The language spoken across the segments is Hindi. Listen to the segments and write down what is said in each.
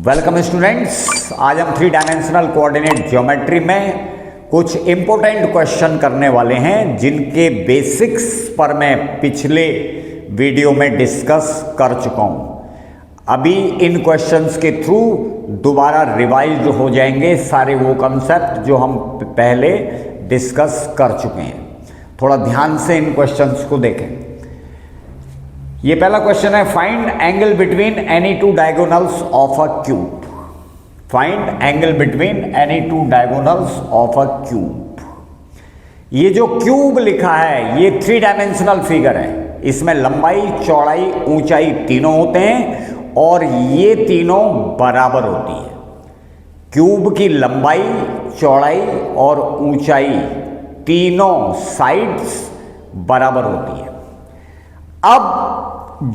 Welcome students. आज हम थ्री डायमेंशनल कोऑर्डिनेट ज्योमेट्री में कुछ इम्पोर्टेंट क्वेश्चन करने वाले हैं जिनके बेसिक्स पर मैं पिछले वीडियो में डिस्कस कर चुका हूं। अभी इन क्वेश्चंस के थ्रू दोबारा रिवाइज हो जाएंगे सारे वो कंसेप्ट जो हम पहले डिस्कस कर चुके हैं। थोड़ा ध्यान से इन क्वेश्चंस को देखें। ये पहला क्वेश्चन है, find angle between any two diagonals of a cube. Find angle between any two diagonals of a cube. ये जो क्यूब लिखा है ये थ्री डायमेंशनल फिगर है। इसमें लंबाई, चौड़ाई, ऊंचाई तीनों होते हैं और ये तीनों बराबर होती है। क्यूब की लंबाई, चौड़ाई और ऊंचाई तीनों साइड्स बराबर होती है। अब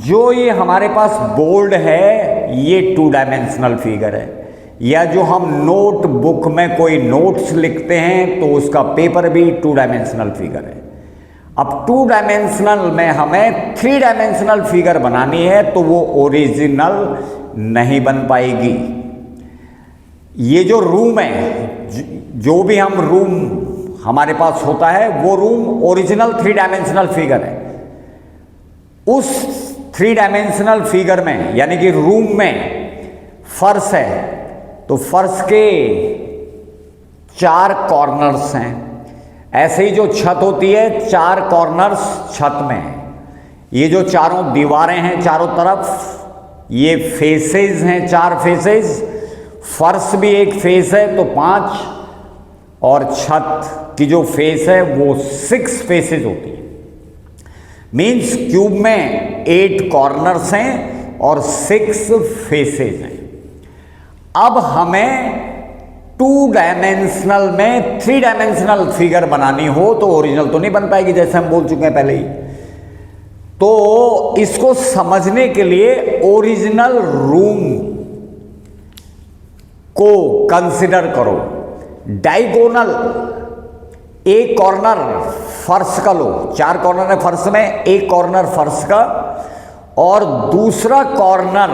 जो ये हमारे पास बोर्ड है ये टू डायमेंशनल फिगर है, या जो हम नोट बुक में कोई नोट्स लिखते हैं तो उसका पेपर भी टू डायमेंशनल फिगर है। अब टू डायमेंशनल में हमें थ्री डायमेंशनल फिगर बनानी है तो वो ओरिजिनल नहीं बन पाएगी। ये जो रूम है, जो भी हम रूम हमारे पास होता है वो room original three dimensional figure है। उस थ्री डायमेंशनल फिगर में यानी कि रूम में फर्श है तो फर्श के चार कॉर्नर्स हैं। ऐसे ही जो छत होती है चार कॉर्नर्स छत में है। ये जो चारों दीवारें हैं चारों तरफ ये फेसेस हैं, चार फेसेस। फर्श भी एक फेस है तो 5 और छत की जो फेस है वो 6 फेसेस होती है। मीन्स क्यूब में 8 कॉर्नर्स हैं और 6 फेसेस हैं। अब हमें टू डायमेंशनल में थ्री डायमेंशनल फिगर बनानी हो तो ओरिजिनल तो नहीं बन पाएगी, जैसे हम बोल चुके हैं पहले ही। तो इसको समझने के लिए ओरिजिनल रूम को कंसिडर करो। डायगोनल, एक कॉर्नर फर्श का लो, 4 कॉर्नर है फर्श में, एक कॉर्नर फर्श का और दूसरा कॉर्नर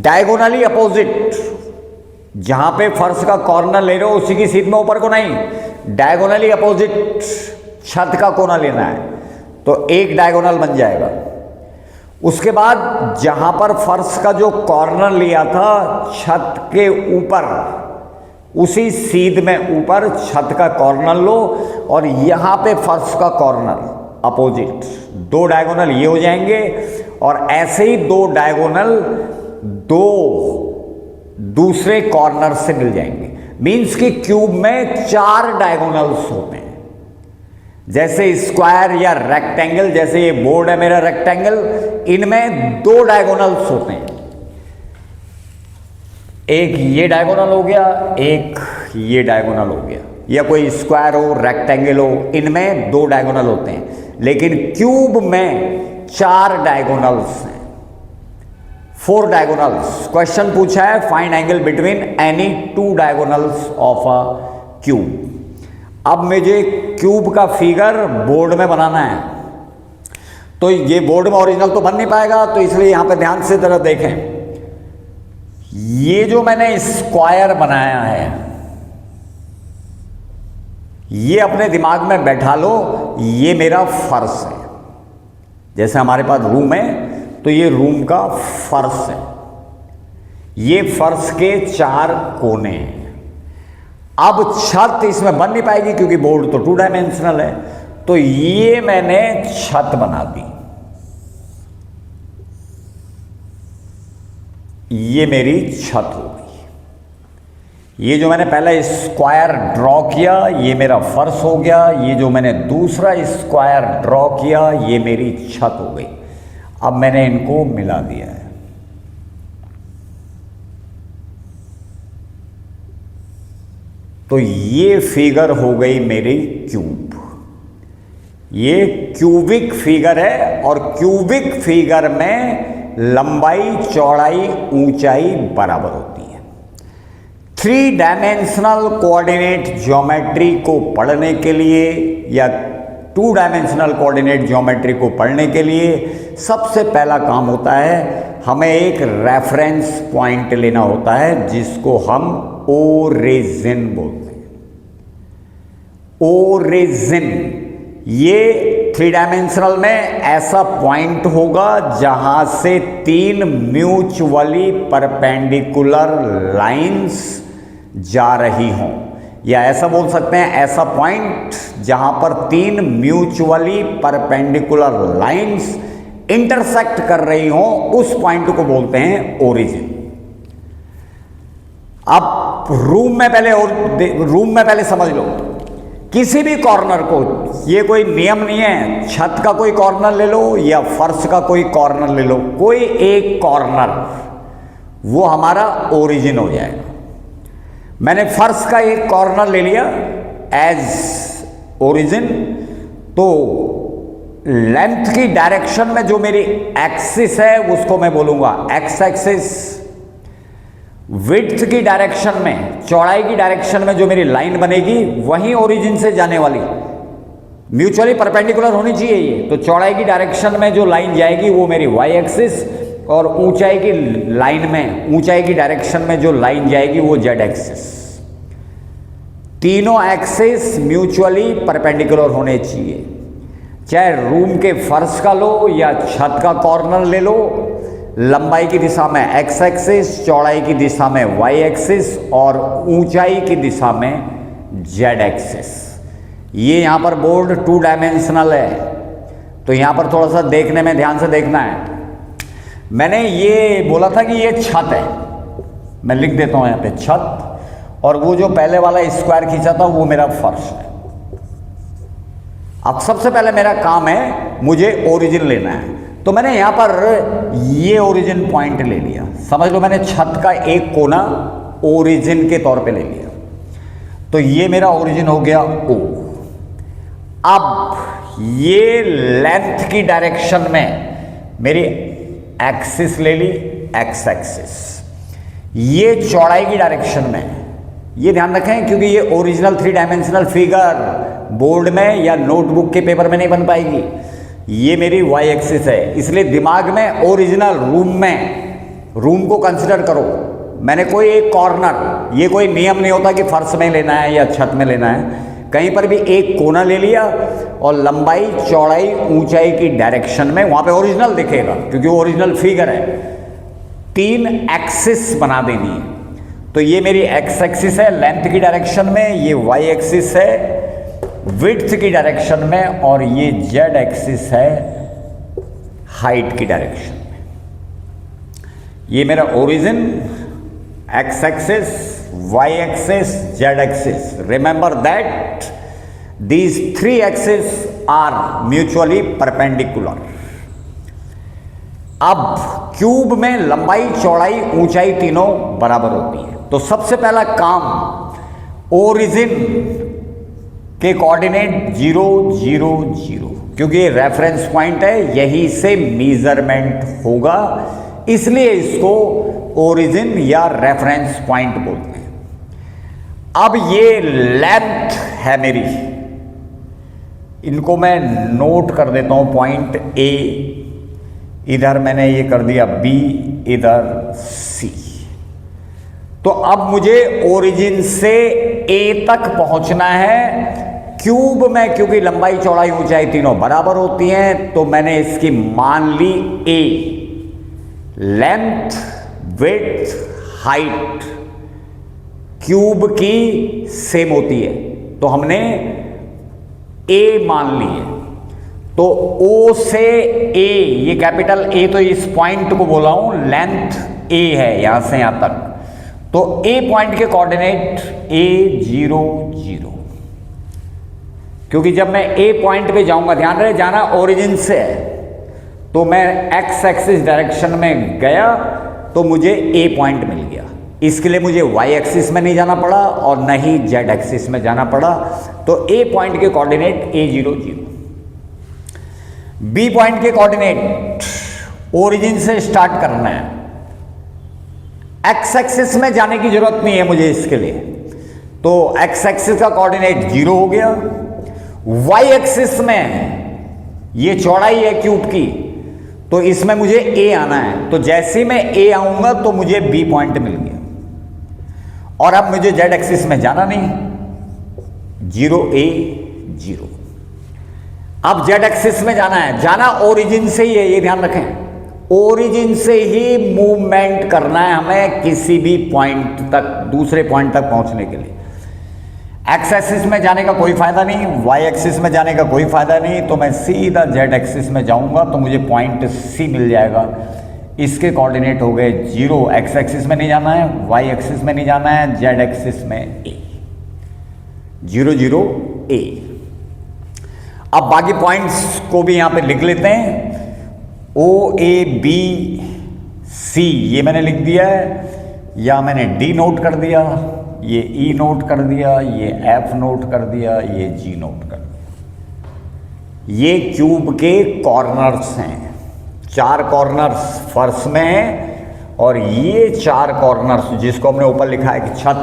डायगोनली अपोजिट, जहां पे फर्श का कॉर्नर ले रहे हो उसी की सीध में, ऊपर को नहीं, डायगोनली अपोजिट छत का कोना लेना है तो एक डायगोनल बन जाएगा। उसके बाद जहां पर फर्श का जो कॉर्नर लिया था छत के ऊपर, उसी सीध में ऊपर छत का कॉर्नर लो और यहां पे फर्श का कॉर्नर अपोजिट, 2 डायगोनल ये हो जाएंगे और ऐसे ही 2 डायगोनल 2 दूसरे कॉर्नर से मिल जाएंगे। मीन्स कि क्यूब में 4 डायगोनल्स होते हैं। जैसे स्क्वायर या रेक्टेंगल, जैसे ये बोर्ड है मेरा रेक्टेंगल, इनमें 2 डायगोनल्स होते हैं। एक ये डायगोनल हो गया, एक ये डायगोनल हो गया, या कोई स्क्वायर हो, रेक्टेंगल हो, इनमें 2 डायगोनल होते हैं। लेकिन क्यूब में 4 डायगोनल्स हैं, 4 डायगोनल्स। क्वेश्चन पूछा है find angle between any two diagonals of a cube. अब मुझे क्यूब का फिगर बोर्ड में बनाना है तो ये बोर्ड में ओरिजिनल तो बन नहीं पाएगा, तो इसलिए यहां पे ध्यान से जरा देखें। ये जो मैंने स्क्वायर बनाया है ये अपने दिमाग में बैठा लो, ये मेरा फर्श है। जैसे हमारे पास रूम है तो ये रूम का फर्श है। ये फर्श के 4 कोने हैं। अब छत इसमें बन नहीं पाएगी क्योंकि बोर्ड तो टू डायमेंशनल है, तो ये मैंने छत बना दी। ये मेरी छत हो गई। ये जो मैंने पहले स्क्वायर ड्रॉ किया ये मेरा फर्श हो गया। ये जो मैंने दूसरा स्क्वायर ड्रॉ किया ये मेरी छत हो गई। अब मैंने इनको मिला दिया है। तो ये फिगर हो गई मेरी क्यूब। ये क्यूबिक फिगर है और क्यूबिक फिगर में लंबाई, चौड़ाई, ऊंचाई बराबर होती है। थ्री डायमेंशनल कोऑर्डिनेट ज्योमेट्री को पढ़ने के लिए या टू डायमेंशनल कोऑर्डिनेट ज्योमेट्री को पढ़ने के लिए सबसे पहला काम होता है हमें एक रेफरेंस पॉइंट लेना होता है जिसको हम ओरिजिन बोलते हैं। ओरिजिन ये 3 डायमेंशनल में ऐसा पॉइंट होगा जहां से 3 म्यूचुअली परपेंडिकुलर लाइंस जा रही हों, या ऐसा बोल सकते हैं ऐसा पॉइंट जहां पर 3 म्यूचुअली परपेंडिकुलर लाइंस इंटरसेक्ट कर रही हों, उस पॉइंट को बोलते हैं ओरिजिन। अब रूम में पहले समझ लो, किसी भी कॉर्नर को, ये कोई नियम नहीं है, छत का कोई कॉर्नर ले लो या फर्श का कोई कॉर्नर ले लो, कोई एक कॉर्नर वो हमारा ओरिजिन हो जाएगा। मैंने फर्श का एक कॉर्नर ले लिया एज ओरिजिन, तो लेंथ की डायरेक्शन में जो मेरी एक्सिस है उसको मैं बोलूंगा एक्स एक्सिस। विड्थ की डायरेक्शन में, चौड़ाई की डायरेक्शन में जो मेरी लाइन बनेगी वही ओरिजिन से जाने वाली, म्यूचुअली परपेंडिकुलर होनी चाहिए ये, तो चौड़ाई की डायरेक्शन में जो लाइन जाएगी वो मेरी वाई एक्सिस, और ऊंचाई की लाइन में, ऊंचाई की डायरेक्शन में जो लाइन जाएगी वो जेड एक्सिस। तीनों एक्सिस म्यूचुअली परपेंडिकुलर होने चाहिए, चाहे रूम के फर्श का लो या छत का कॉर्नर ले लो। लंबाई की दिशा में एक्स एक्सिस, चौड़ाई की दिशा में वाई एक्सिस और ऊंचाई की दिशा में जेड एक्सिस। ये यहां पर बोर्ड 2 डायमेंशनल है, तो यहां पर थोड़ा सा देखने में ध्यान से देखना है। मैंने ये बोला था कि ये छत है, मैं लिख देता हूं यहां पे छत, और वो जो पहले वाला स्क्वायर खींचा था वो मेरा फर्श है। अब सबसे पहले मेरा काम है मुझे ओरिजिन लेना है, तो मैंने यहां पर ये ओरिजिन पॉइंट ले लिया। समझ लो मैंने छत का एक कोना ओरिजिन के तौर पे ले लिया, तो ये मेरा ओरिजिन हो गया ओ। अब ये लेंथ की डायरेक्शन में मेरी एक्सिस ले ली, एक्स एक्सिस। ये चौड़ाई की डायरेक्शन में, ये ध्यान रखें क्योंकि ये ओरिजिनल 3 डायमेंशनल फिगर बोर्ड में या नोटबुक के पेपर में नहीं बन पाएगी। ये मेरी वाई एक्सिस है, इसलिए दिमाग में ओरिजिनल रूम को कंसिडर करो। मैंने कोई एक कॉर्नर, ये कोई नियम नहीं होता कि फर्श में लेना है या छत में लेना है, कहीं पर भी एक कोना ले लिया और लंबाई, चौड़ाई, ऊंचाई की डायरेक्शन में वहां पे ओरिजिनल दिखेगा क्योंकि वो ओरिजिनल फिगर है। 3 एक्सिस बना देनी है, तो ये मेरी एक्स एक्सिस है लेंथ की डायरेक्शन में, ये वाई एक्सिस है विड्थ की डायरेक्शन में, और ये जेड एक्सिस है हाइट की डायरेक्शन में। ये मेरा origin, X axis, Y axis, Z axis. Remember that these 3 axis are mutually perpendicular. अब क्यूब में लंबाई, चौड़ाई, ऊंचाई तीनों बराबर होती है, तो सबसे पहला काम ओरिजिन के कोऑर्डिनेट 0 0 0, क्योंकि ये रेफरेंस पॉइंट है, यही से मेजरमेंट होगा, इसलिए इसको ओरिजिन या रेफरेंस पॉइंट बोलते हैं। अब ये लेंथ है मेरी, इनको मैं नोट कर देता हूं, पॉइंट ए, इधर मैंने ये कर दिया बी, इधर सी। तो अब मुझे ओरिजिन से ए तक पहुंचना है। क्यूब में क्योंकि लंबाई, चौड़ाई, ऊंचाई तीनों बराबर होती हैं, तो मैंने इसकी मान ली ए। लेंथ, विड्थ, हाइट क्यूब की सेम होती है, तो हमने ए मान ली है। तो ओ से ए, ये कैपिटल ए, तो इस पॉइंट को बोला हूं लेंथ ए है यहां से यहां तक, तो ए पॉइंट के कोऑर्डिनेट A 0 0, क्योंकि जब मैं ए पॉइंट पे जाऊंगा, ध्यान रहे जाना ओरिजिन से है, तो मैं एक्स एक्सिस डायरेक्शन में गया तो मुझे ए पॉइंट मिल गया। इसके लिए मुझे वाई एक्सिस में नहीं जाना पड़ा और न ही जेड एक्सिस में जाना पड़ा, तो ए पॉइंट के कोऑर्डिनेट A 0 0। बी पॉइंट के कोऑर्डिनेट ओरिजिन से स्टार्ट करना है, एक्स एक्सिस में जाने की जरूरत नहीं है मुझे इसके लिए, तो एक्स एक्सिस का कोऑर्डिनेट 0 हो गया, वाई एक्सिस में ये चौड़ाई है क्यूब की, तो इसमें मुझे ए आना है। तो जैसे ही मैं ए आऊंगा तो मुझे बी पॉइंट मिल गया। और अब मुझे जेड एक्सिस में जाना नहीं, 0 A 0। अब जेड एक्सिस में जाना है, जाना ओरिजिन से ही है, ये ध्यान रखें। ओरिजिन से ही मूवमेंट करना है हमें किसी भी पॉइंट तक, दूसरे पॉइंट तक पहुंचने के लिए। एक्स एक्सिस में जाने का कोई फायदा नहीं, वाई एक्सिस में जाने का कोई फायदा नहीं, तो मैं सीधा जेड एक्सिस में जाऊंगा तो मुझे पॉइंट सी मिल जाएगा। इसके कोऑर्डिनेट हो गए 0, एक्स एक्सिस में नहीं जाना है, वाई एक्सिस में नहीं जाना है, जेड एक्सिस में ए, 0 0 A। अब बाकी पॉइंट्स को भी यहां पे लिख लेते हैं। O A B C ये मैंने लिख दिया है, या मैंने D नोट कर दिया, ये E नोट कर दिया, ये F नोट कर दिया, ये G नोट कर दिया। ये क्यूब के कॉर्नर्स हैं, 4 कॉर्नर्स फर्श में हैं, और ये 4 कॉर्नर्स जिसको हमने ऊपर लिखा है कि छत,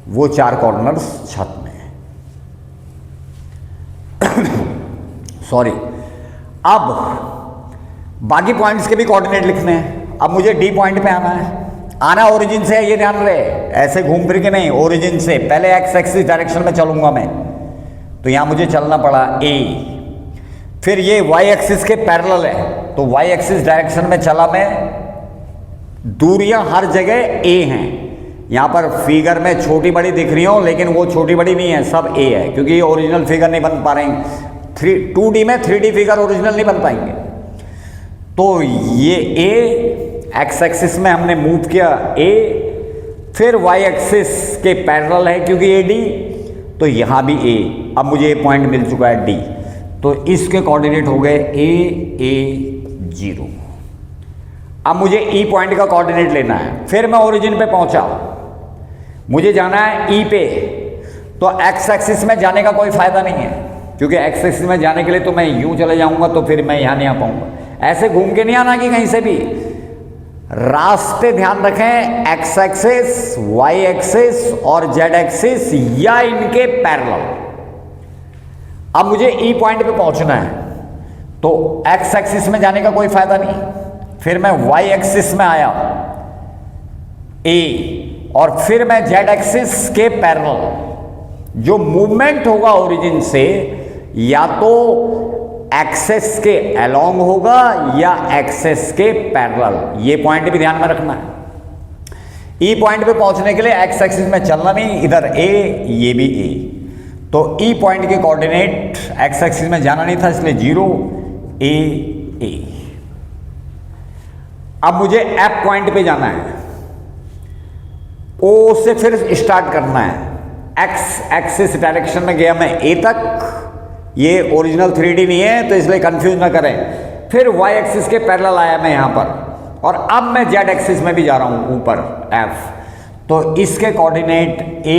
वो 4 कॉर्नर्स छत में हैं। सॉरी। अब बाकी पॉइंट्स के भी कोऑर्डिनेट लिखने हैं। अब मुझे डी पॉइंट पे आना है, आना ओरिजिन से है, ये ध्यान रहे, ऐसे घूम फिर के नहीं, ओरिजिन से। पहले एक्स एक्सिस डायरेक्शन में चलूंगा मैं, तो यहां मुझे चलना पड़ा ए, फिर ये वाई एक्सिस के पैरेलल है, तो वाई एक्सिस डायरेक्शन में चला मैं। दूरियां हर जगह ए हैं, यहां पर फिगर में छोटी बड़ी दिख रही हो, लेकिन वो छोटी बड़ी नहीं है, सब ए है, क्योंकि ये ओरिजिनल फिगर नहीं बन पा रहे हैं। 2D में 3D फिगर ओरिजिनल नहीं बन पाएंगे। तो ये ए, एक्स एक्सिस में हमने मूव किया ए, फिर वाई एक्सिस के पैरेलल है क्योंकि ए डी, तो यहां भी ए। अब मुझे ए पॉइंट मिल चुका है डी, तो इसके कोऑर्डिनेट हो गए ए 0। अब मुझे ई पॉइंट का कोऑर्डिनेट लेना है, फिर मैं ओरिजिन पे पहुंचा, मुझे जाना है ई पे, तो एक्स एक्सिस में जाने का कोई फायदा नहीं है, क्योंकि एक्स एक्सिस में जाने के लिए तो मैं यूं चले जाऊंगा, तो फिर मैं यहां नहीं आ पाऊंगा। ऐसे घूम के नहीं आना कि कहीं से भी, रास्ते ध्यान रखें, एक्स एक्सिस, वाई एक्सिस और जेड एक्सिस या इनके पैरेलल। अब मुझे ई पॉइंट पे पहुंचना है, तो एक्स एक्सिस में जाने का कोई फायदा नहीं, फिर मैं वाई एक्सिस में आया ए, और फिर मैं जेड एक्सिस के पैरेलल। जो मूवमेंट होगा ओरिजिन से, या तो एक्सेस के अलोंग होगा या एक्सेस के पैरेलल, ये पॉइंट भी ध्यान में रखना है। ई पॉइंट पे पहुंचने के लिए एक्स एक्सिस में चलना नहीं, इधर ए, ये भी ए, तो ई पॉइंट के कोऑर्डिनेट, एक्स एक्सिस में जाना नहीं था इसलिए 0 A। अब मुझे एफ पॉइंट पे जाना है, ओ से फिर स्टार्ट करना है। एक्स एक्सिस डायरेक्शन में गया मैं ए तक, ये ओरिजिनल 3D नहीं है तो इसलिए कंफ्यूज ना करें। फिर वाई एक्सिस के पैरेलल आया मैं यहां पर, और अब मैं जेड एक्सिस में भी जा रहा हूं ऊपर एफ, तो इसके कोऑर्डिनेट ए।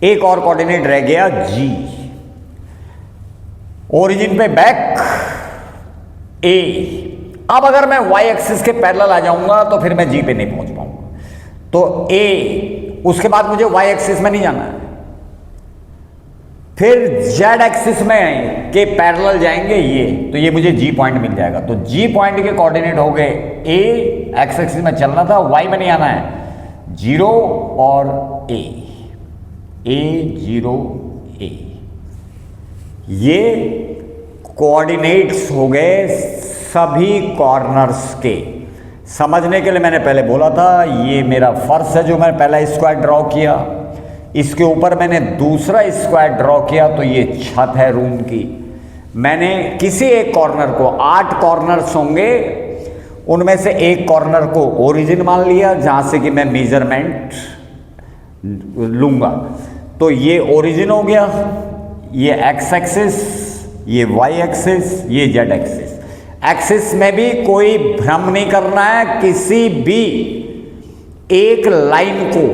एक और कोऑर्डिनेट रह गया जी, ओरिजिन पे बैक ए। अब अगर मैं वाई एक्सिस के पैरेलल आ जाऊंगा तो फिर मैं जी पे नहीं पहुंच पाऊंगा, तो ए, उसके बाद मुझे वाई एक्सिस में नहीं जाना है, फिर जेड एक्सिस में के पैरेलल जाएंगे ये, तो ये मुझे जी पॉइंट मिल जाएगा। तो जी पॉइंट के कोऑर्डिनेट हो गए ए, एक्स एक्सिस में चलना था, वाई में नहीं आना है, 0 और ए 0 A। ये कोऑर्डिनेट्स हो गए सभी कॉर्नर्स के। समझने के लिए मैंने पहले बोला था, ये मेरा फर्श है जो मैंने पहला स्क्वायर ड्रॉ किया, इसके ऊपर मैंने दूसरा स्क्वायर ड्रॉ किया, तो ये छत है रूम की। मैंने किसी एक कॉर्नर को, 8 कॉर्नर्स होंगे, उनमें से एक कॉर्नर को ओरिजिन मान लिया जहां से कि मैं मेजरमेंट लूंगा, तो ये ओरिजिन हो गया, ये एक्स एक्सिस, ये वाई एक्सिस, ये जेड एक्सिस। एक्सिस में भी कोई भ्रम नहीं करना है, किसी भी एक लाइन को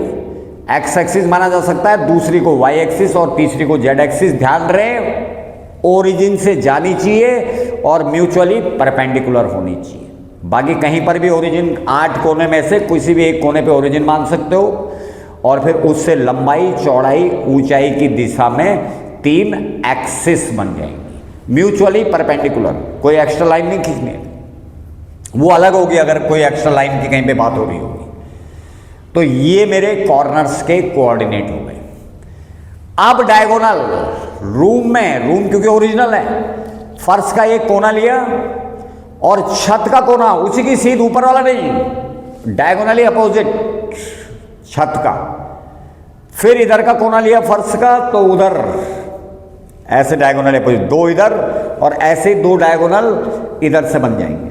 एक्स एक्सिस माना जा सकता है, दूसरी को वाई एक्सिस और तीसरी को जेड एक्सिस। ध्यान रहे, ओरिजिन से जानी चाहिए और म्यूचुअली परपेंडिकुलर होनी चाहिए। बाकी कहीं पर भी ओरिजिन 8 कोने में से किसी भी एक कोने पे ओरिजिन मान सकते हो, और फिर उससे लंबाई, चौड़ाई, ऊंचाई की दिशा में 3 एक्सिस बन जाएंगी, म्यूचुअली परपेंडिकुलर। कोई एक्स्ट्रा लाइन नहीं खींचनी है, वो अलग होगी अगर कोई एक्स्ट्रा लाइन की कहीं पे बात हो रही होगी। तो ये मेरे कॉर्नर्स के कोऑर्डिनेट हो गए। अब डायगोनल रूम में, रूम क्योंकि ओरिजिनल है, फर्श का एक कोना लिया और छत का कोना उसी की सीध ऊपर वाला नहीं, डायगोनली अपोजिट छत का। फिर इधर का कोना लिया फर्श का, तो उधर ऐसे डायगोनल अपोजिट, 2 इधर और ऐसे 2 डायगोनल इधर से बन जाएंगे।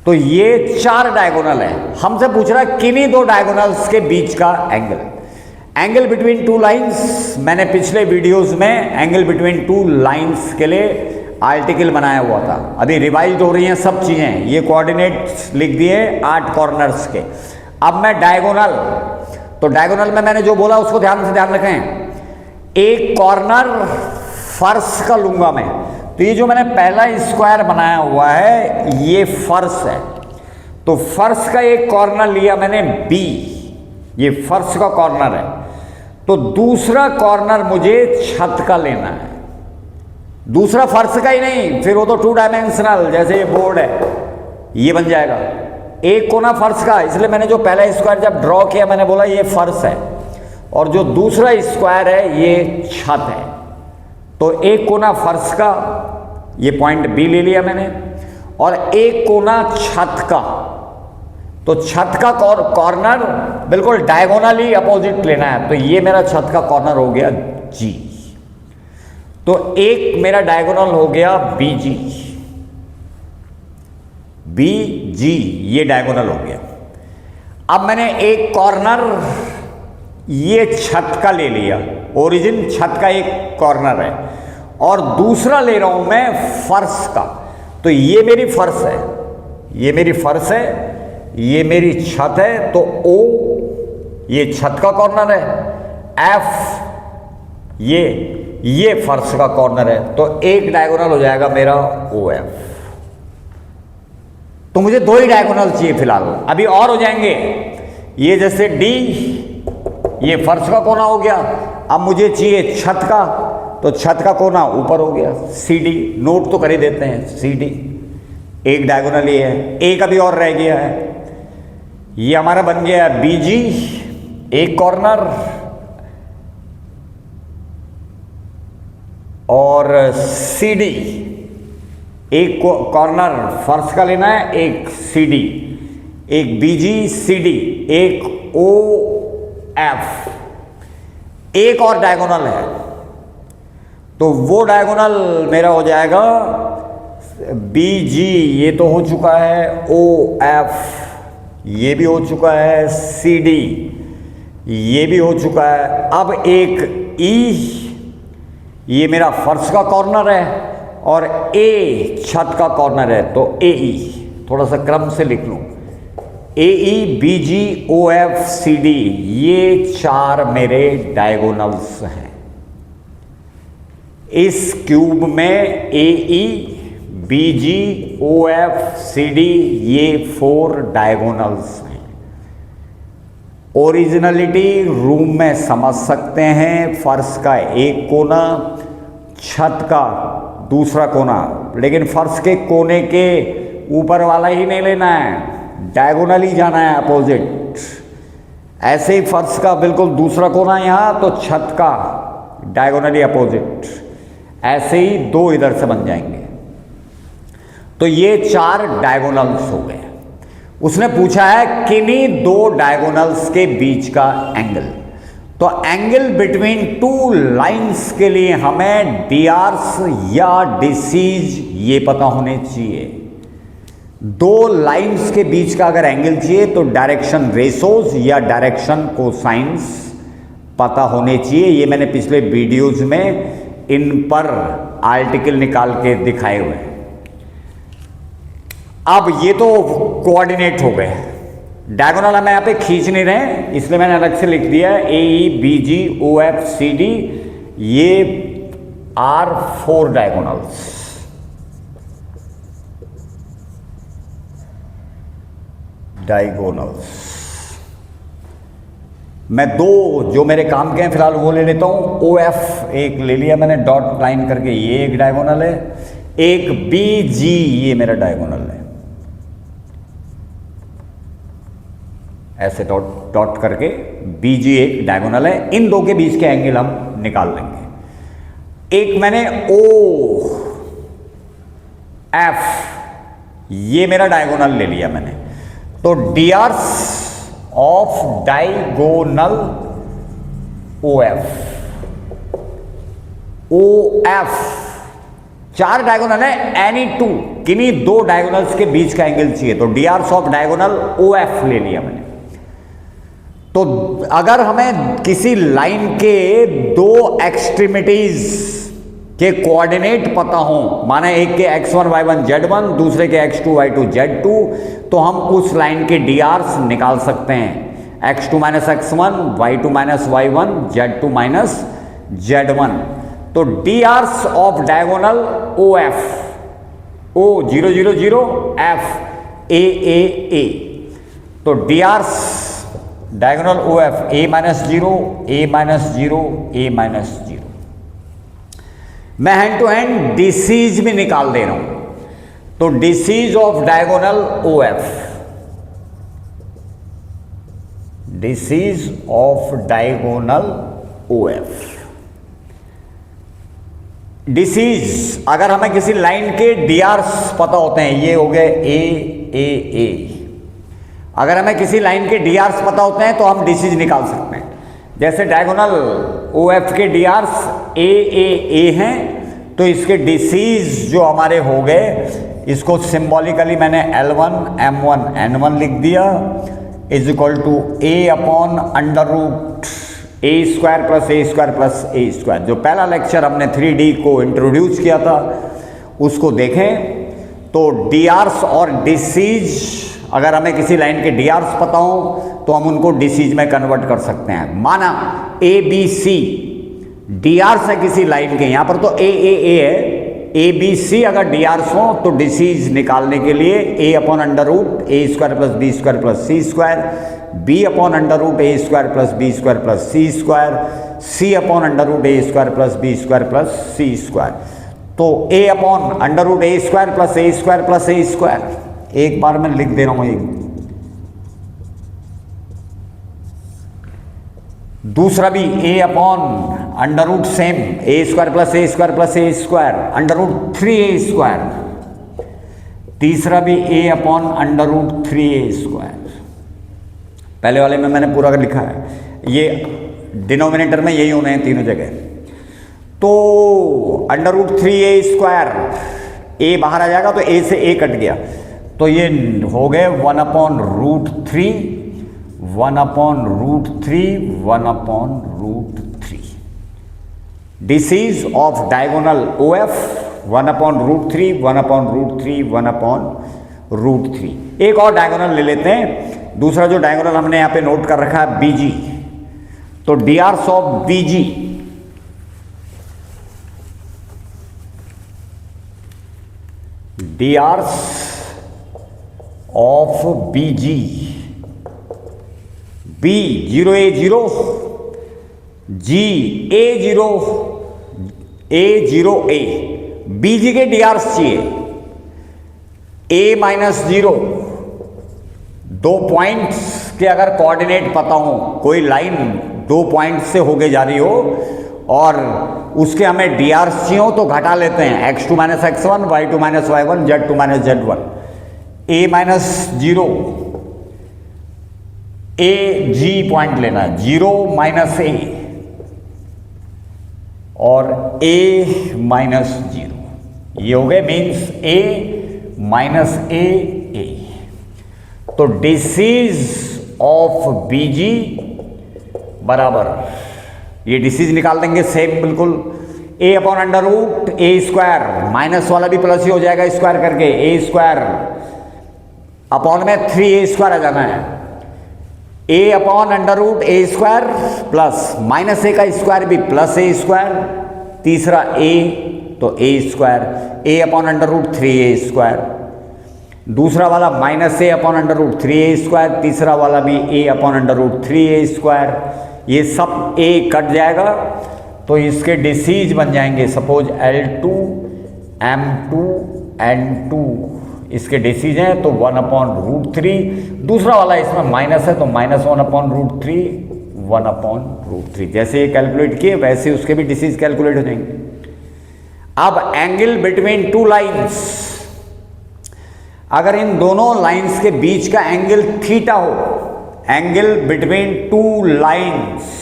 तो ये 4 डायगोनल है। हमसे पूछ रहा है किन्हीं 2 डायगोनल्स के बीच का एंगल। एंगल बिटवीन 2 लाइंस, मैंने पिछले वीडियोस में एंगल बिटवीन 2 लाइंस के लिए आर्टिकल बनाया हुआ था। अभी रिवाइज हो रही हैं सब चीजें। ये कोऑर्डिनेट्स लिख दिए 8 कॉर्नर्स के। अब मैं डायगोनल, तो डायगोनल में मैंने जो बोला उसको ध्यान से ध्यान रखें। एक कॉर्नर फर्श का लूंगा मैं, तो ये जो मैंने पहला स्क्वायर बनाया हुआ है ये फर्श है, तो फर्श का एक कॉर्नर लिया मैंने बी, ये फर्श का कॉर्नर है। तो दूसरा कॉर्नर मुझे छत का लेना है, दूसरा फर्श का ही नहीं, फिर वो तो 2 डायमेंशनल, जैसे ये बोर्ड है ये बन जाएगा। एक कोना फर्श का, इसलिए मैंने जो पहला स्क्वायर जब ड्रॉ किया मैंने बोला ये फर्श है, और जो दूसरा स्क्वायर है ये छत है। तो एक कोना फर्श का, ये पॉइंट बी ले लिया मैंने, और एक कोना छत का। तो छत का कॉर्नर बिल्कुल डायगोनली अपोजिट लेना है, तो ये मेरा छत का कॉर्नर हो गया जी। तो एक मेरा डायगोनल हो गया बी जी, बी जी, ये डायगोनल हो गया। अब मैंने एक कॉर्नर ये छत का ले लिया, ओरिजिन छत का एक कॉर्नर है, और दूसरा ले रहा हूं मैं फर्श का। तो ये मेरी फर्श है, ये मेरी फर्श है, ये मेरी छत है। तो ओ ये छत का कॉर्नर है, एफ ये फर्श का कॉर्नर है। तो एक डायगोनल हो जाएगा मेरा ओ एफ। तो मुझे 2 ही डायगोनल चाहिए फिलहाल, अभी और हो जाएंगे। ये जैसे डी, ये फर्श का कोना हो गया। अब मुझे चाहिए छत का, तो छत का कोना ऊपर हो गया सी डी। नोट तो कर ही देते हैं सी डी, एक डायगोनल ये है, एक अभी और रह गया है। ये हमारा बन गया बी जी, एक कॉर्नर, और सी डी, एक कॉर्नर फर्श का लेना है, एक सी डी, एक बी जी सी डी, एक ओ एफ, एक और डायगोनल है। तो वो डायगोनल मेरा हो जाएगा बी जी, ये तो हो चुका है, ओ एफ ये भी हो चुका है, सी डी ये भी हो चुका है। अब एक ई, ये मेरा फर्श का कॉर्नर है, और ए छत का कॉर्नर है। तो ए ई, थोड़ा सा क्रम से लिख लूं, ए ई बी जी ओ एफ सी डी, ये 4 मेरे डायगोनल्स हैं। इस क्यूब में ए ई बी जी ओ एफ सी डी, ये 4 डायगोनल्स हैं। ओरिजिनलिटी रूम में समझ सकते हैं, फर्श का एक कोना, छत का दूसरा कोना, लेकिन फर्श के कोने के ऊपर वाला ही नहीं लेना है, डायगोनली जाना है अपोजिट। ऐसे ही फर्श का बिल्कुल दूसरा कोना यहाँ, तो छत का डायगोनली अपोजिट, ऐसे ही 2 इधर से बन जाएंगे। तो ये 4 डायगोनल्स हो गए। उसने पूछा है किन्हीं 2 डायगोनल्स के बीच का एंगल। तो एंगल बिटवीन 2 लाइंस के लिए हमें डीआर्स या डिसीज ये पता होने चाहिए। 2 लाइंस के बीच का अगर एंगल चाहिए तो डायरेक्शन रेशोज या डायरेक्शन कोसाइंस पता होने चाहिए। ये मैंने पिछले वीडियोज में इन पर आर्टिकल निकाल के दिखाए हुए हैं। अब ये तो कोऑर्डिनेट हो गए, डायगोनल हम यहाँ पे खींच नहीं रहे, इसलिए मैंने अलग से लिख दिया ए ई बी जी ओ एफ सी डी, ये आर 4 डायगोनल्स। मैं दो जो मेरे काम के हैं फिलहाल वो ले लेता हूँ। ओ एफ एक ले लिया मैंने डॉट लाइन करके, ये एक डायगोनल है, एक बी जी ये मेरा डायगोनल है, ऐसे डॉट डॉट करके बी जी एक डायगोनल है। इन दो के बीच के एंगल हम निकाल लेंगे। एक मैंने ओ एफ ये मेरा डायगोनल ले लिया मैंने, तो D R's of diagonal O F चार डायगोनल है, एनी टू किन्हीं दो डायगोनल्स के बीच का एंगल चाहिए, तो D R's of diagonal O F ले लिया मैंने। तो अगर हमें किसी लाइन के दो एक्सट्रीमिटीज के कोऑर्डिनेट पता हो, माने एक के x1 y1 z1 दूसरे के x2 y2 z2, तो हम उस लाइन के डी आर्स निकाल सकते हैं, x2 minus x1 y2 minus y1 z2 minus z1। तो D R's of diagonal O F O 0 0 0 F A A A, तो D R's diagonal O F A minus 0 A minus 0 A minus 0। मैं हैंड टू हैंड डिसीज भी निकाल दे रहा हूं, तो DCs of diagonal O F, DCs of diagonal O F. DCs अगर हमें किसी लाइन के डी आर्स पता होते हैं, ये हो गए ए, अगर हमें किसी लाइन के डी आर्स पता होते हैं तो हम डिसीज निकाल सकते हैं। जैसे डायगोनल ओ एफ के डी आर्स ए हैं, तो इसके डिसीज जो हमारे हो गए, इसको सिंबॉलिकली मैंने L1 M1 N1 लिख दिया is equal to A upon under root A square plus A square plus A square. जो पहला लेक्चर हमने 3D को इंट्रोड्यूस किया था उसको देखें, तो डी आर्स और डिसीज अगर हमें किसी लाइन के डी आर्स पता हो तो हम उनको डिसीज में कन्वर्ट कर सकते हैं। माना A B C D R's है किसी लाइन के, यहां पर तो ए है, ए बी सी अगर डी आर्स हो तो डिसीज निकालने के लिए a upon under root A square plus b square plus c square, b upon under root A square plus b square plus c square, c upon under root A square plus b square plus c square. तो a upon under root A square plus A square plus A square, एक बार मैं लिख दे रहा हूं एक। दूसरा भी a upon under root same a square plus A square plus A square under root 3a square. तीसरा भी a upon under root 3a square. पहले वाले में मैंने पूरा लिखा है, ये डिनोमिनेटर में यही होने हैं तीनों जगह। तो अंडर रूट 3a स्क्वायर, ए बाहर आ जाएगा तो ए से ए कट गया, तो ये हो गए 1 upon root 3 1 upon root 3 1 upon root 3। DCs of diagonal O F 1 upon root 3 1 upon root 3 1 upon root 3। एक और डायगोनल ले लेते हैं, दूसरा जो डायगोनल हमने यहां पे नोट कर रखा है बीजी, तो D R's of BG D R's of BG B 0 a 0 G a 0 a 0 a, BG के डी आर्स चाहिए a माइनस 0। दो पॉइंट्स के अगर कोऑर्डिनेट पता हो, कोई लाइन दो पॉइंट से होके जा रही हो और उसके हमें डी आर्स चाहिए हो तो घटा लेते हैं, x2 minus x1 y2 minus y1 z2 minus z1। a minus 0 A G point लेना है, 0 माइनस ए और a माइनस 0, ये हो गए मीन्स a माइनस ए। तो डिसीज ऑफ बीजी बराबर, ये डिसीज निकाल देंगे सेम बिल्कुल, a upon under root A square, minus वाला भी प्लस ही हो जाएगा स्क्वायर करके, ए स्क्वायर अपॉन में 3a स्क्वायर आ जाना है, a upon under root A square plus minus a का स्क्वायर भी प्लस ए स्क्वायर, तीसरा a तो a square, a upon under root 3a square, दूसरा वाला minus a upon under root 3a², तीसरा वाला भी a upon under root 3a², ये सब a कट जाएगा तो इसके डिसीज बन जाएंगे। सपोज L2 M2 N2 इसके डिसीज हैं तो 1 अपॉन रूट 3, दूसरा वाला इसमें माइनस है तो -1 अपॉन रूट 3, 1 अपॉन रूट 3। जैसे ये कैलकुलेट किए वैसे उसके भी डिसीज कैलकुलेट हो जाएंगे। अब एंगल बिटवीन टू लाइंस, अगर इन दोनों लाइंस के बीच का एंगल थीटा हो, एंगल बिटवीन टू लाइंस,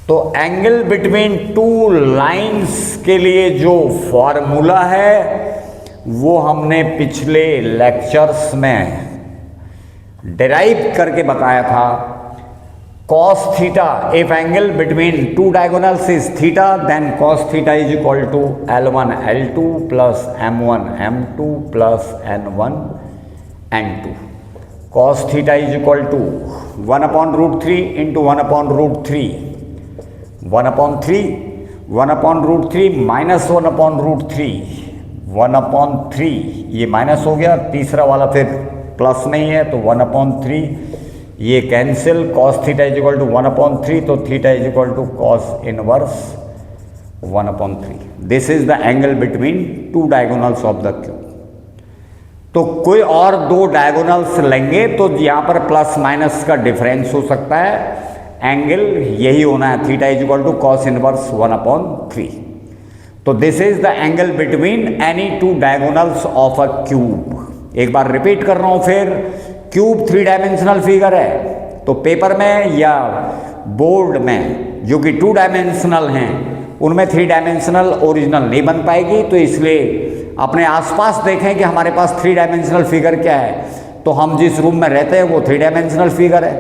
तो एंगल बिटवीन टू लाइंस के लिए जो फॉर्मूला है वो हमने पिछले लेक्चर्स में डिराइव करके बताया था। cos theta, if angle between two diagonals is theta, then cos theta is equal to L1 L2 plus M1 M2 plus N1 N2. Cos theta is equal to 1 upon root 3 into 1 upon root 3, 1 upon 3, 1 upon root 3 minus 1 upon root 3, 1 upon 3, ये माइनस हो गया, तीसरा वाला फिर प्लस नहीं है तो 1 upon 3, ये cancel, cos theta is equal to 1 upon 3, तो theta is equal to cos inverse 1 upon 3। This is the angle between two diagonals of the cube. तो कोई और दो डायगोनल्स लेंगे तो यहाँ पर प्लस माइनस का डिफरेंस हो सकता है, एंगल यही होना है, theta is equal to cos inverse 1 upon 3। तो this is the angle between any two diagonals of a cube. एक बार रिपीट कर रहा हूँ फिर, क्यूब 3 डायमेंशनल फिगर है तो पेपर में या बोर्ड में जो कि 2 डायमेंशनल हैं उनमें 3 डायमेंशनल ओरिजिनल नहीं बन पाएगी। तो इसलिए अपने आसपास देखें कि हमारे पास 3 डायमेंशनल फिगर क्या है, तो हम जिस रूम में रहते हैं वो 3 डायमेंशनल फिगर है।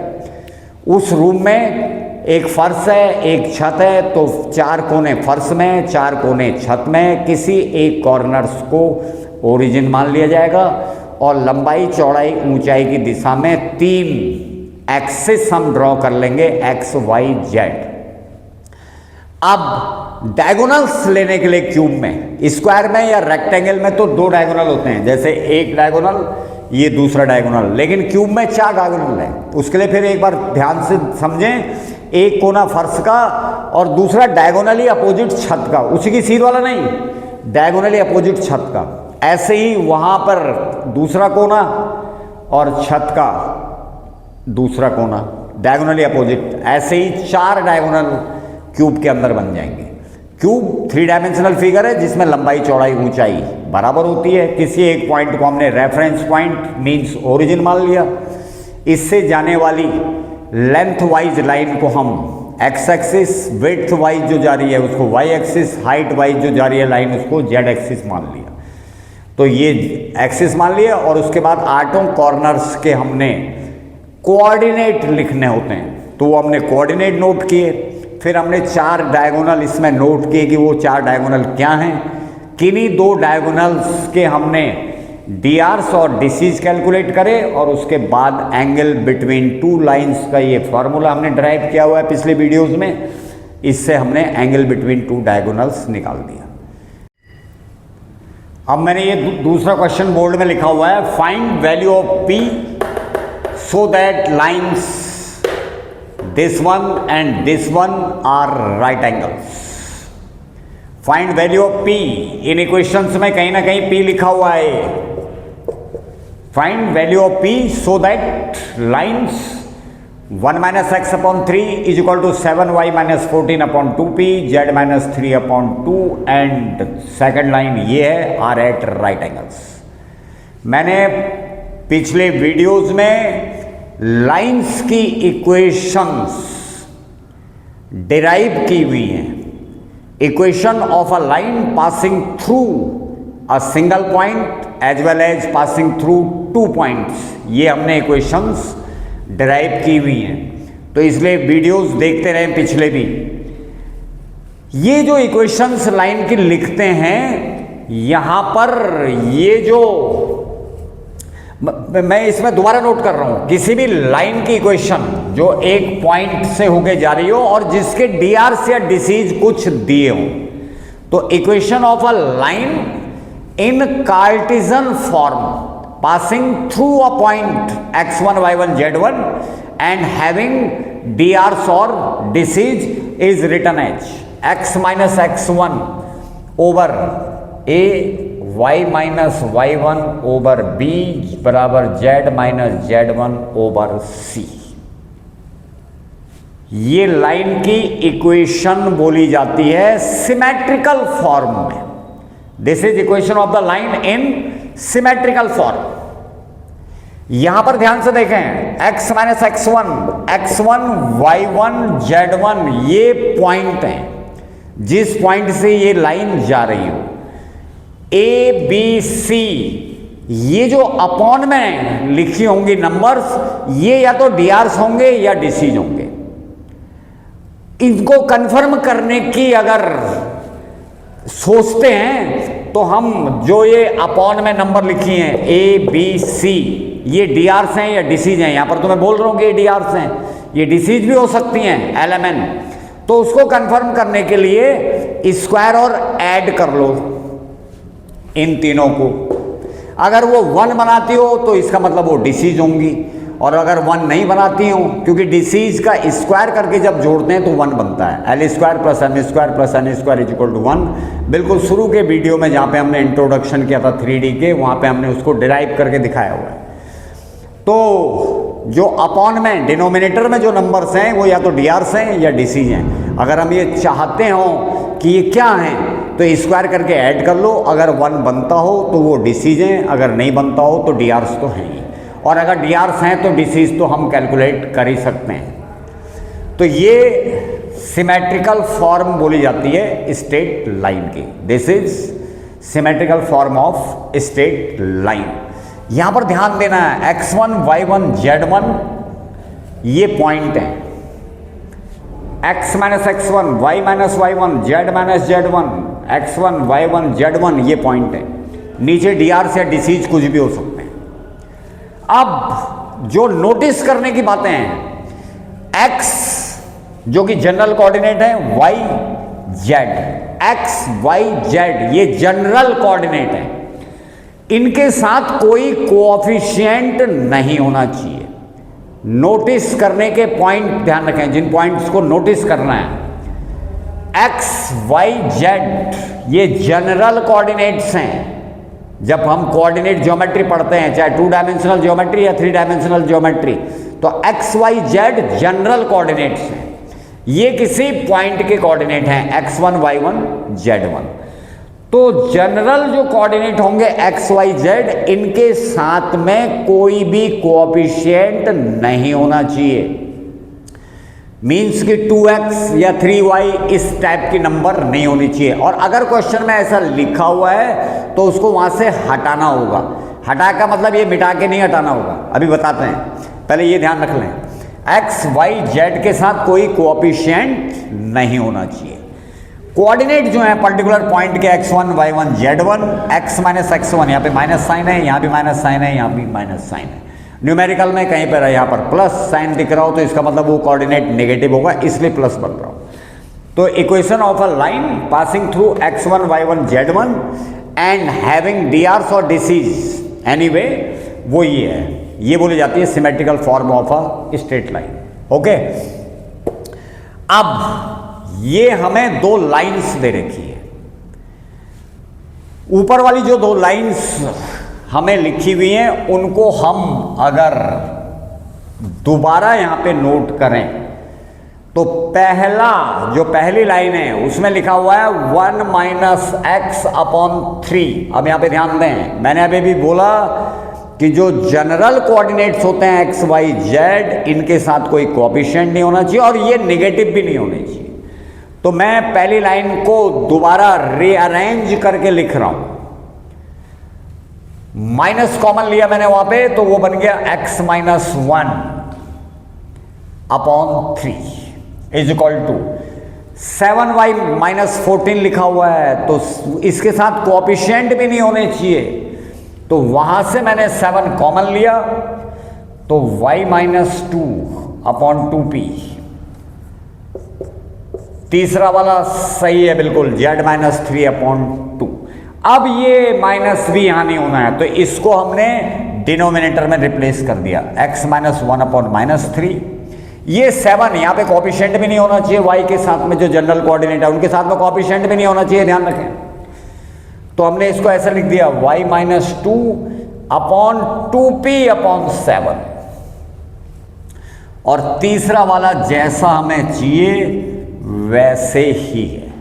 उस रूम में एक फर्श है, एक छत है, तो 4 कोने फर्श में, 4 कोने छत में, किसी एक कॉर्नर्स को ओरिजिन मान लिया जाएगा और लंबाई चौड़ाई ऊंचाई की दिशा में 3 एक्सिस हम ड्रॉ कर लेंगे, एक्स वाई जेड। अब डायगोनल्स लेने के लिए क्यूब में, स्क्वायर में या रेक्टेंगल में तो 2 डायगोनल होते हैं, जैसे एक डायगोनल ये दूसरा डायगोनल, लेकिन क्यूब में 4 डायगोनल है। उसके लिए फिर एक बार ध्यान से समझें, एक कोना फर्श का और दूसरा डायगोनली अपोजिट छत का, उसी की सीध वाला नहीं, डायगोनली अपोजिट छत का। ऐसे ही वहाँ पर दूसरा कोना और छत का दूसरा कोना डायगोनली अपोजिट, ऐसे ही 4 डायगोनल क्यूब के अंदर बन जाएंगे। क्यूब 3 डायमेंशनल फिगर है जिसमें लंबाई चौड़ाई ऊंचाई बराबर होती है। किसी एक पॉइंट को हमने रेफरेंस पॉइंट मींस ओरिजिन मान लिया, इससे जाने वाली लेंथ वाइज लाइन को हम एक्स एक्सिस, विड्थ वाइज जो जा रही है उसको वाई एक्सिस, हाइट वाइज जो जा रही है लाइन उसको जेड एक्सिस मान लिया। तो ये एक्सिस मान लिया और उसके बाद 8 कॉर्नर्स के हमने कोऑर्डिनेट लिखने होते हैं, तो वो हमने कोऑर्डिनेट नोट किए। फिर हमने 4 डायगोनल इसमें नोट किए कि वो 4 डायगोनल क्या हैं। किन्हीं 2 डायगोनल्स के हमने डीआरस और डिसीज कैलकुलेट करे और उसके बाद एंगल बिटवीन 2 लाइंस का ये फॉर्मूला हमने ड्राइव किया हुआ है पिछले वीडियोस में, इससे हमने एंगल बिटवीन 2 डायगोनल्स निकाल दिया। अब मैंने ये दूसरा क्वेश्चन बोर्ड में लिखा हुआ है, find value of P so that lines this one and this one are right angles. Find value of P, इन इक्वेशंस में कहीं ना कहीं पी लिखा हुआ है। Find value of P so that lines 1 minus X upon 3 is equal to 7y minus 14 upon 2p, z minus 3 upon 2 and second line ये है आर एट राइट एंगल्स। मैंने पिछले वीडियोस में लाइंस की इक्वेशंस डिराइव की हुई हैं। Equation of a line passing through a single point as well as passing through 2 points, ये हमने इक्वेशंस डिराइव की हुई हैं। तो इसलिए वीडियोस देखते रहें पिछले भी। ये जो इक्वेशंस लाइन की लिखते हैं यहां पर, ये जो मैं इसमें दोबारा नोट कर रहा हूं, किसी भी लाइन की इक्वेशन जो एक पॉइंट से होके जा रही हो और जिसके डीआर या डिसीज कुछ दिए हो, तो equation of a line in Cartesian form passing through a point x1, y1, z1 and having dr's or dc's is written as x minus x1 over a, y minus y1 over b बराबर z minus z1 over c। ये लाइन की इक्वेशन बोली जाती है सिमेट्रिकल फॉर्म में। This is equation of the line in symmetrical form. यहां पर ध्यान से देखें, x minus x1, x1, y1, z1 ये पॉइंट हैं जिस पॉइंट से ये लाइन जा रही हो। a b c ये जो अपॉन में लिखी होंगी नंबर्स, ये या तो डीआरस होंगे या डीसीज होंगे। इनको कंफर्म करने की अगर सोचते हैं तो हम जो ये अपॉन में नंबर लिखी हैं ए बी सी, ये डीआरस हैं या डीसीज हैं। यहां पर तो मैं बोल रहा हूं कि ये डीआरस हैं, ये डीसीज भी हो सकती हैं एलएमएन। तो उसको कंफर्म करने के लिए स्क्वायर और ऐड कर लो इन तीनों को। अगर वो 1 बनाती हो तो इसका मतलब वो डीसीज होंगी, और अगर 1 नहीं बनाती हो, क्योंकि डीसीज का स्क्वायर करके जब जोड़ते हैं तो 1 बनता है। L square plus M square plus N square is equal to 1। बिल्कुल शुरू के वीडियो में जहाँ पे हमने इंट्रोडक्शन किया था 3D के, वहाँ पे हमने उसको डिराइव करके दिखाया हुआ है। तो जो अपॉन में डिनोमिनेटर में जो नंबर्स हैं वो या तो डीआरस हैं या डीसीज हैं। अगर हम ये चाहते हो कि ये क्या हैं तो स्क्वायर करके ऐड कर लो। अगर 1 बनता हो तो वो डीसीज हैं, अगर नहीं बनता हो तो डीआरस तो हैं ही, और अगर डीआरस हैं तो डीसीज तो हम कैलकुलेट कर ही सकते हैं। तो ये सिमेट्रिकल फॉर्म बोली जाती है स्ट्रेट लाइन की। This is symmetrical form of straight line. यहां पर ध्यान देना है, x1, y1, z1 ये पॉइंट है। x minus x1, y minus y1, z minus z1, x1, y1, z1 ये पॉइंट है। नीचे डीआरस या डीसीज कुछ भी हो सकते हैं। अब जो नोटिस करने की बातें हैं, x जो कि जनरल कोऑर्डिनेट है, y z, x y z ये जनरल कोऑर्डिनेट है। इनके साथ कोई कोएफिशिएंट नहीं होना चाहिए। नोटिस करने के पॉइंट ध्यान रखें, जिन पॉइंट्स को नोटिस करना है। x y z ये जनरल कोऑर्डिनेट्स हैं। जब हम कोऑर्डिनेट ज्योमेट्री पढ़ते हैं, चाहे 2 डायमेंशनल ज्योमेट्री या 3 डायमेंशनल ज्योमेट्री, तो x y z general coordinates हैं। ये किसी पॉइंट के कोऑर्डिनेट हैं, x1 y1 z1। तो जनरल जो कोऑर्डिनेट होंगे x y z, इनके साथ में कोई भी कोएफिशिएंट नहीं होना चाहिए। मीन्स कि 2x या 3y इस टाइप की नंबर नहीं होनी चाहिए। और अगर क्वेश्चन में ऐसा लिखा हुआ है तो उसको वहां से हटाना होगा। हटा का मतलब ये मिटा के नहीं हटाना होगा, अभी बताते हैं, पहले ये ध्यान रख लें। x y z के साथ कोई कोएफिशिएंट नहीं होना चाहिए। कोऑर्डिनेट जो है पर्टिकुलर पॉइंट के x1 y1 z1, x minus x1 यहाँ पे माइनस साइन है, यहाँ भी माइनस साइन है, यहाँ भी माइनस साइन है। न्यूमेरिकल में कहीं पर यहाँ पर प्लस साइन दिख रहा हो तो इसका मतलब वो कोऑर्डिनेट नेगेटिव होगा, इसलिए प्लस बन रहा हो। तो equation of a line passing through x1 y1 z1 and having डीआरस और डीसीज एनीवे, वो ये है, ये बोली जाती है symmetrical form of a straight line. Okay, अब ये हमें 2 लाइंस दे रखी है। ऊपर वाली जो 2 लाइंस हमें लिखी हुई हैं, उनको हम अगर दोबारा यहां पे नोट करें तो पहली लाइन है उसमें लिखा हुआ है 1 माइनस x अपॉन 3। अब यहां पे ध्यान दें, मैंने अभी भी बोला कि जो जनरल कोऑर्डिनेट्स होते हैं x y z, इनके साथ कोई कोएफिशिएंट नहीं होना चाहिए और ये नेगेटिव भी नहीं होने चाहिए। तो मैं पहली लाइन को दोबारा रीअरेंज करके लिख रहा हूं। माइनस कॉमन लिया मैंने वहां पे, तो वो बन गया x minus 1 upon 3 is equal to 7y minus 14 लिखा हुआ है, तो इसके साथ कोएफिशिएंट भी नहीं होने चाहिए। तो वहां से मैंने 7 कॉमन लिया, तो y माइनस 2 अपॉन 2p। तीसरा वाला सही है बिल्कुल, z माइनस 3 अपॉन 2। अब ये माइनस भी यहां नहीं होना है, तो इसको हमने डिनोमिनेटर में रिप्लेस कर दिया, x माइनस 1/-3। ये 7 यहाँ पे कॉफिशिएंट भी नहीं होना चाहिए, y के साथ में जो जनरल कोऑर्डिनेट है उनके साथ में कॉफिशिएंट भी नहीं होना चाहिए, ध्यान रखें। तो हमने इसको ऐसा लिख दिया y माइनस 2/2p/7। और तीसरा वाला जैसा हमें चाहिए वैसे ही है।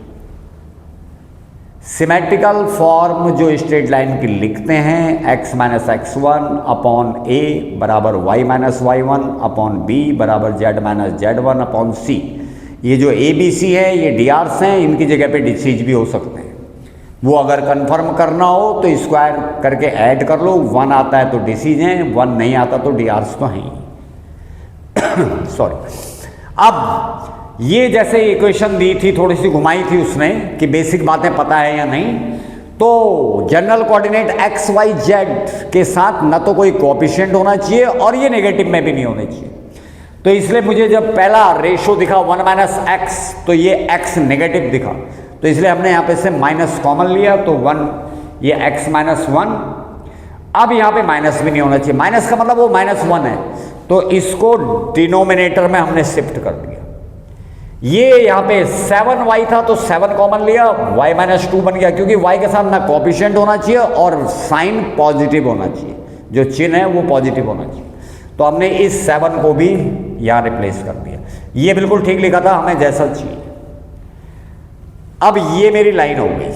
सिमेट्रिकल फॉर्म जो स्ट्रेट लाइन की लिखते हैं, x माइनस x1/a बराबर y माइनस y1/b बराबर z माइनस z1/c। ये जो a b c है ये drs हैं, इनकी जगह पे डिसीज भी हो सकते हैं। वो अगर कंफर्म करना हो तो स्क्वायर करके ऐड कर लो, 1 आता है तो डिसीज हैं, 1 नहीं आता तो drs तो हैं। सॉरी। अब ये जैसे इक्वेशन दी थी, थोड़ी सी घुमाई थी उसने कि बेसिक बातें पता है या नहीं, तो general coordinate x y z के साथ ना तो कोई कोएफिशिएंट होना चाहिए और ये नेगेटिव में भी नहीं होने चाहिए। तो इसलिए मुझे जब पहला रेशो दिखा 1 माइनस एक्स, तो ये x नेगेटिव दिखा, तो इसलिए हमने यहाँ पे से माइनस कॉमन लिया, तो 1 ये x माइनस 1। अब यहाँ पे माइनस भी नहीं होना चाहिए, माइनस का मतलब वो -1 है, तो इसको डिनोमिनेटर में हमने शिफ्ट कर दिया। ये यहाँ पे 7y था तो 7 कॉमन लिया, y माइनस 2 बन गया, क्योंकि y के साथ ना कोएफिशिएंट होना चाहिए और साइन पॉजिटिव होना चाहिए, जो चिन्ह है वो पॉजिटिव होना चाहिए। तो हमने इस 7 को भी यहाँ रिप्लेस कर दिया। ये बिल्कुल ठीक लिखा था, हमें जैसा चाहिए। अब ये मेरी लाइन हो गई।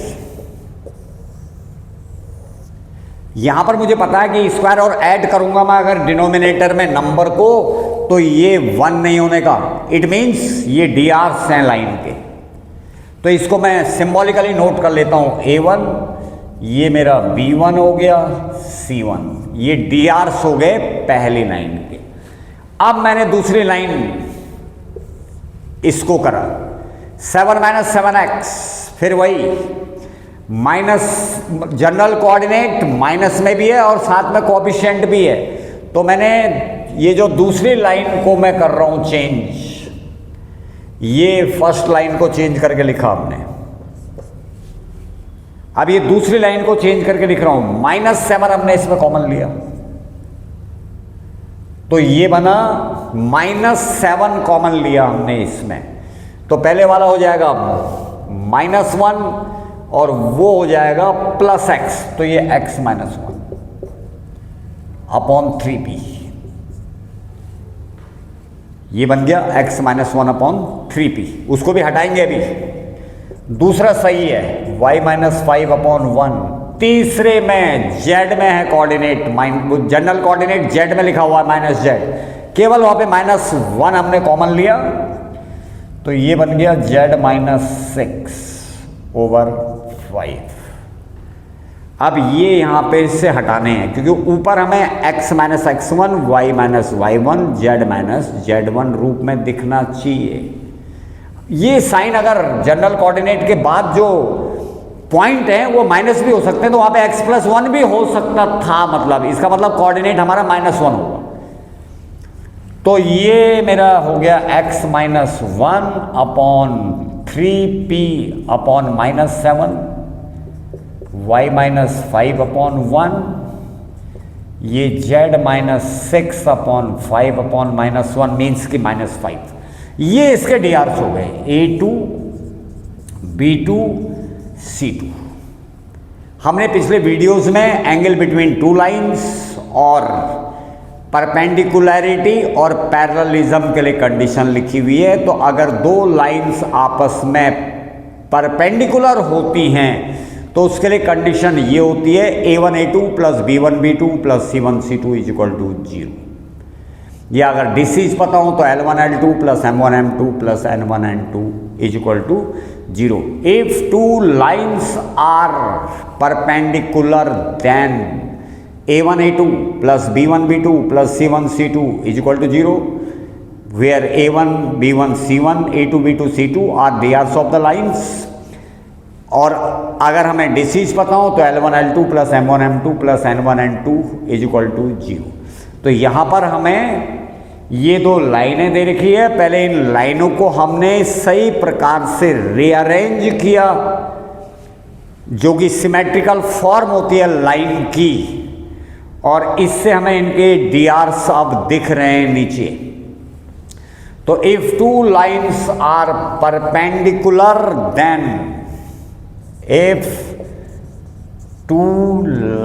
यहां पर मुझे पता है कि स्क्वायर और ऐड करूंगा मैं अगर डिनोमिनेटर में नंबर को, तो ये 1 नहीं होने का, इट मीन्स ये drs हैं लाइन के। तो इसको मैं सिंबॉलिकली नोट कर लेता हूं, a1 ये मेरा b1 हो गया, c1 ये drs हो गए पहली लाइन के। अब मैंने दूसरी लाइन इसको करा 7 माइनस 7x, फिर वही माइनस जनरल कोऑर्डिनेट माइनस में भी है और साथ में कोएफिशिएंट भी है। तो मैंने ये जो दूसरी लाइन को मैं कर रहा हूं चेंज, ये फर्स्ट लाइन को चेंज करके लिखा हमने। अब ये दूसरी लाइन को चेंज करके लिख रहा हूं, -7 हमने इसमें कॉमन लिया, तो ये बना -7 कॉमन लिया हमने इसमें, तो पहले वाला हो जाएगा -1 और वो हो जाएगा +x, तो ये x माइनस 1/3p, ये बन गया x माइनस 1/3p। उसको भी हटाएंगे अभी। दूसरा सही है y माइनस 5/1। तीसरे में z में है कोऑर्डिनेट, जनरल कोऑर्डिनेट z में लिखा हुआ है -z, केवल वहां पे -1 हमने कॉमन लिया, तो ये बन गया z माइनस 6/5। अब ये यहां पे इससे हटाने हैं क्योंकि ऊपर हमें x minus x1 y minus y1 z minus z1 रूप में दिखना चाहिए। ये साइन अगर जनरल कोऑर्डिनेट के बाद जो पॉइंट है वो माइनस भी हो सकते हैं, तो वहां पे x+1 भी हो सकता था, मतलब इसका मतलब कोऑर्डिनेट हमारा -1 होगा। तो ये मेरा हो गया x minus 1/3p/-7, y minus 5/1, ये z माइनस 6/5/-1 मीन्स की -5। ये इसके drs हो गए a2 b2 c2। हमने पिछले वीडियोस में एंगल बिटवीन टू लाइंस और परपेंडिकुलरिटी और पैरेललिज्म के लिए कंडीशन लिखी हुई है। तो अगर दो लाइंस आपस में परपेंडिकुलर होती हैं तो उसके लिए कंडीशन ये होती है a1 a2 plus b1 b2 plus c1 c2 is equal to 0। या अगर डिसीज पता हो तो l1 l2 plus m1 m2 plus n1 n2 is equal to 0। If two lines are perpendicular then a1 a2 plus b1 b2 plus c1 c2 is equal to 0, where a1 b1 c1 a2 b2 c2 are drs of the lines. और अगर हमें डिसीज पता हो तो l1 l2 plus m1 m2 plus n1 n2 is equal to 0। तो यहाँ पर हमें ये दो लाइनें दे रखी है, पहले इन लाइनों को हमने सही प्रकार से रीअरेंज किया जो कि सिमेट्रिकल फॉर्म होती है लाइन की, और इससे हमें इनके डीआर्स अब दिख रहे हैं नीचे। तो if two lines are perpendicular then, if two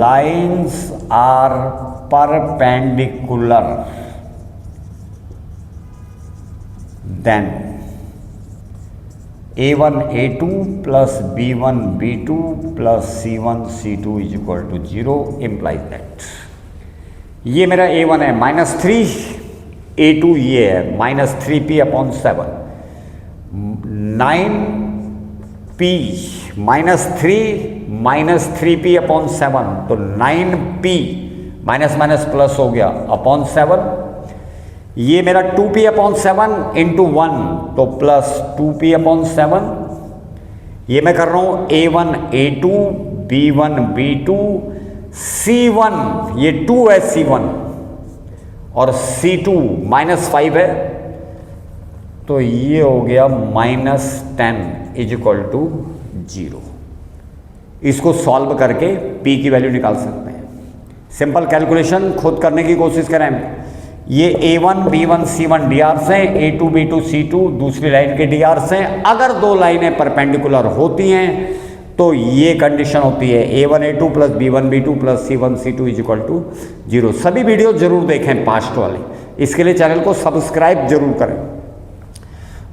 lines are perpendicular then A1 A2 plus B1 B2 plus C1 C2 is equal to 0 implies that ये मेरा A1 है -3, A2 ये है -3p/7, 9p -3p/7, तो 9p माइनस माइनस प्लस हो गया अपॉन 7। ये मेरा 2p/7 इंटू 1, तो प्लस 2p/7। ये मैं कर रहा हूं A1 A2 B1 B2 C1, ये 2 है C1, और C2 -5 है, तो ये हो गया -10 इज इक्वल टू 0। इसको सॉल्व करके P की वैल्यू निकाल सकते हैं। सिंपल कैलकुलेशन खुद करने की कोशिश करें। ये A1 B1 C1 डीआर्स हैं, A2 B2 C2 दूसरी लाइन के डीआर्स हैं। अगर दो लाइनें परपेंडिकुलर होती हैं तो ये कंडीशन होती है A1 A2 plus B1 B2 plus C1 C2 is equal to 0। सभी वीडियो जरूर देखें पास्ट वाले, इसके लिए चैनल को सब्सक्राइब जरूर करें।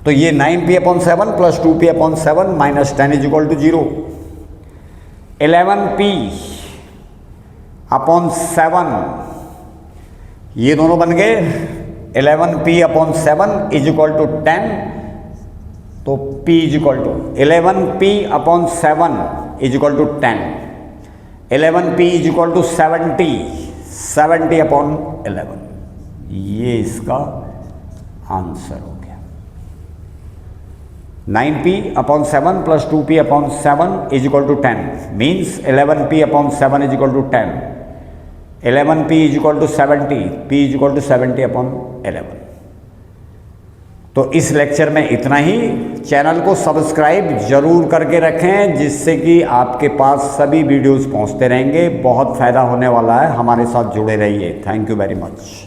तो ये 9p/7 plus 2p/7 minus 10 is equal to 0। 11p/7 ये दोनों बन गए 11p/7 इज इक्वल टू 10, तो p is equal to 11p/7 is equal to 10, 11p is equal to 70/11, ये इसका आंसर हो गया। 9p/7 plus 2p/7 is equal to 10 means 11p/7 is equal to 10, 11p is equal to 70, p is equal to 70/11। तो इस लेक्चर में इतना ही। चैनल को सब्सक्राइब जरूर करके रखें, जिससे कि आपके पास सभी वीडियोस पहुंचते रहेंगे। बहुत फ़ायदा होने वाला है, हमारे साथ जुड़े रहिए। Thank you very much.